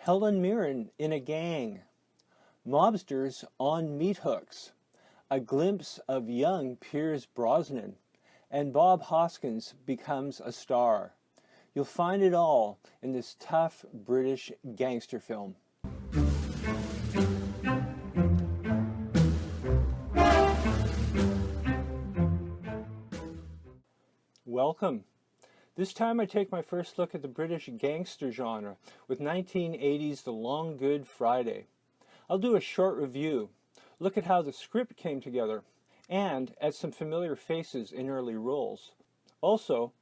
Helen Mirren in a gang, mobsters on meat hooks, a glimpse of young Pierce Brosnan, and Bob Hoskins becomes a star. You'll find it all in this tough British gangster film. Welcome. This time I take my first look at the British gangster genre with 1980's The Long Good Friday. I'll do a short review, look at how the script came together, and at some familiar faces in early roles. Also,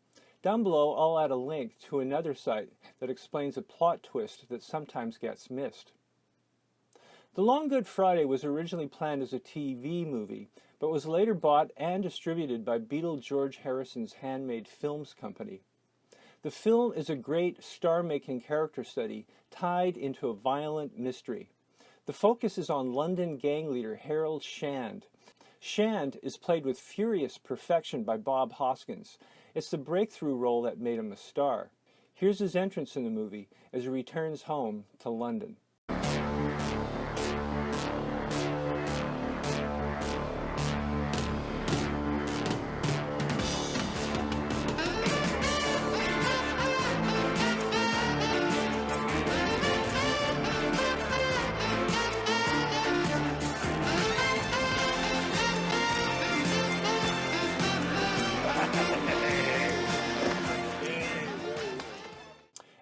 down below I'll add a link to another site that explains a plot twist that sometimes gets missed. The Long Good Friday was originally planned as a TV movie, but was later bought and distributed by Beadle George Harrison's Handmade Films Company. The film is a great star-making character study tied into a violent mystery. The focus is on London gang leader Harold Shand. Shand is played with furious perfection by Bob Hoskins. It's the breakthrough role that made him a star. Here's his entrance in the movie as he returns home to London.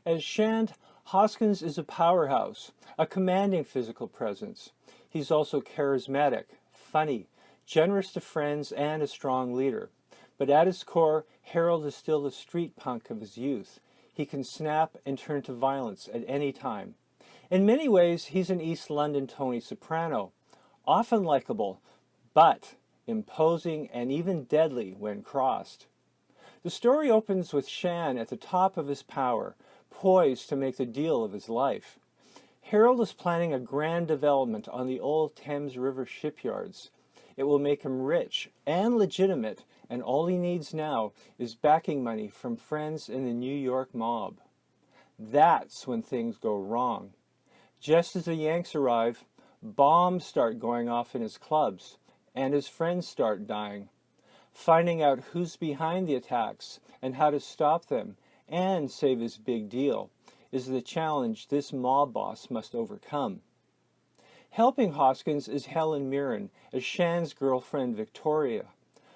As Shand, Hoskins is a powerhouse, a commanding physical presence. He's also charismatic, funny, generous to friends, and a strong leader. But at his core, Harold is still the street punk of his youth. He can snap and turn to violence at any time. In many ways, he's an East London Tony Soprano, often likable, but imposing and even deadly when crossed. The story opens with Shand at the top of his power, poised to make the deal of his life. Harold is planning a grand development on the old Thames River shipyards. It will make him rich and legitimate, and all he needs now is backing money from friends in the New York mob. That's when things go wrong. Just as the Yanks arrive, bombs start going off in his clubs, and his friends start dying. Finding out who's behind the attacks and how to stop them and save his big deal is the challenge this mob boss must overcome. Helping Hoskins is Helen Mirren as Shand's girlfriend Victoria.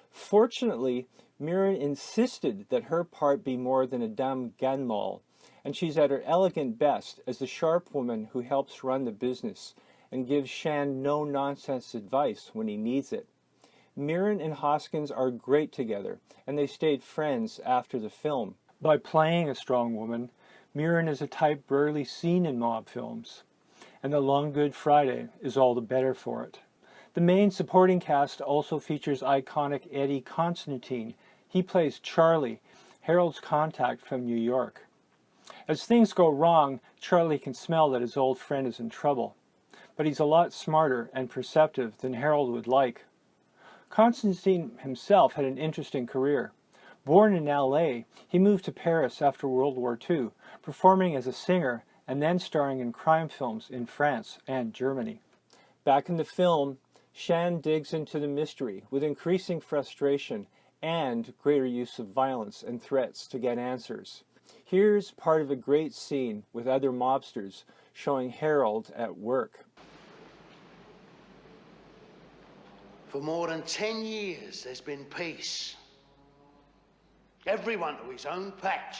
Fortunately, Mirren insisted that her part be more than a dumb gun moll, and she's at her elegant best as the sharp woman who helps run the business and gives Shand no-nonsense advice when he needs it. Mirren and Hoskins are great together, and they stayed friends after the film. By playing a strong woman, Mirren is a type rarely seen in mob films, and The Long Good Friday is all the better for it. The main supporting cast also features iconic Eddie Constantine. He plays Charlie, Harold's contact from New York. As things go wrong, Charlie can smell that his old friend is in trouble, but he's a lot smarter and perceptive than Harold would like. Constantine himself had an interesting career. Born in L.A., he moved to Paris after World War II, performing as a singer and then starring in crime films in France and Germany. Back in the film, Shand digs into the mystery with increasing frustration and greater use of violence and threats to get answers. Here's part of a great scene with other mobsters showing Harold at work. For more than 10 years, there's been peace. Everyone to his own patch.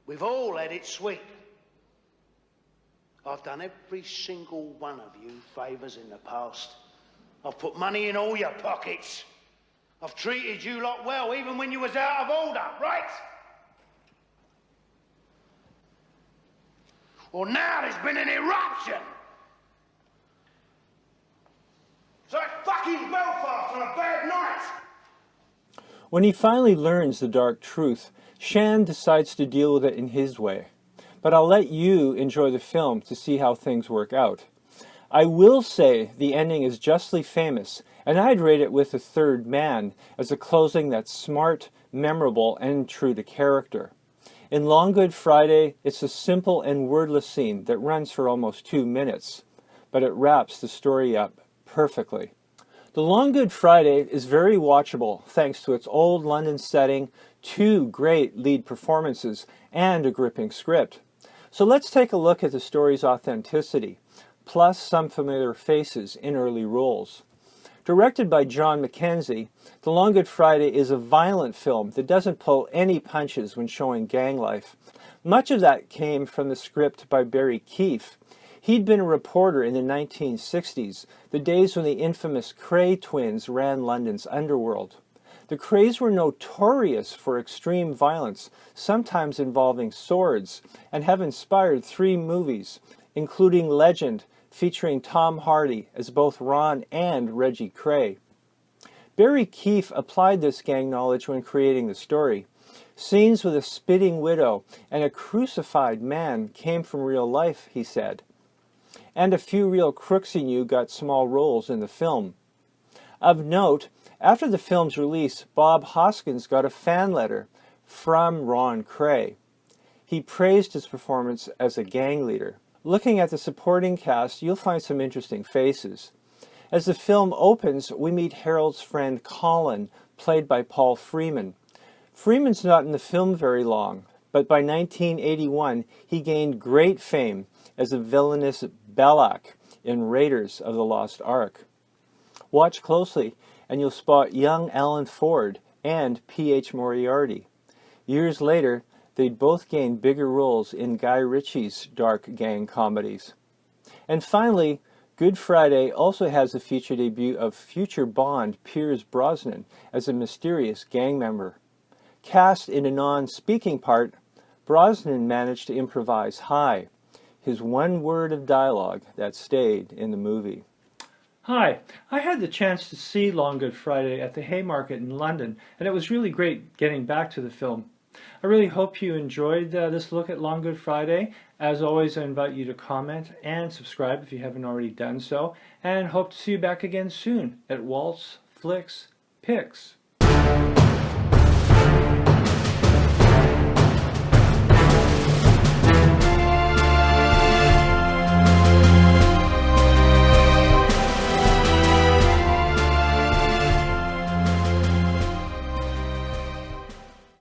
We've all had it sweet. I've done every single one of you favours in the past. I've put money in all your pockets. I've treated you lot well, even when you was out of order, right? Well, now there's been an eruption. So it's fucking Belfast on a bad night. When he finally learns the dark truth, Shand decides to deal with it in his way. But I'll let you enjoy the film to see how things work out. I will say the ending is justly famous, and I'd rate it with a third man as a closing that's smart, memorable, and true to character. In Long Good Friday, it's a simple and wordless scene that runs for almost 2 minutes, but it wraps the story up perfectly. The Long Good Friday is very watchable thanks to its old London setting, 2 great lead performances, and a gripping script. So let's take a look at the story's authenticity, plus some familiar faces in early roles. Directed by John Mackenzie, The Long Good Friday is a violent film that doesn't pull any punches when showing gang life. Much of that came from the script by Barry Keefe. He'd been a reporter in the 1960s, the days when the infamous Kray twins ran London's underworld. The Krays were notorious for extreme violence, sometimes involving swords, and have inspired 3 movies, including Legend, featuring Tom Hardy as both Ron and Reggie Kray. Barry Keefe applied this gang knowledge when creating the story. Scenes with a spitting widow and a crucified man came from real life, he said. And a few real crooks he knew got small roles in the film. Of note, after the film's release, Bob Hoskins got a fan letter from Ron Kray. He praised his performance as a gang leader. Looking at the supporting cast, you'll find some interesting faces. As the film opens, we meet Harold's friend Colin, played by Paul Freeman. Freeman's not in the film very long, but by 1981 he gained great fame as the villainous Belloc in Raiders of the Lost Ark. Watch closely and you'll spot young Alan Ford and P.H. Moriarty. Years later, they'd both gain bigger roles in Guy Ritchie's dark gang comedies. And finally, Good Friday also has the feature debut of future Bond Pierce Brosnan as a mysterious gang member. Cast in a non-speaking part, Brosnan managed to improvise high, his one word of dialogue that stayed in the movie. Hi, I had the chance to see Long Good Friday at the Haymarket in London, and it was really great getting back to the film. I really hope you enjoyed this look at Long Good Friday. As always, I invite you to comment and subscribe if you haven't already done so, and hope to see you back again soon at Waltz Flicks Picks.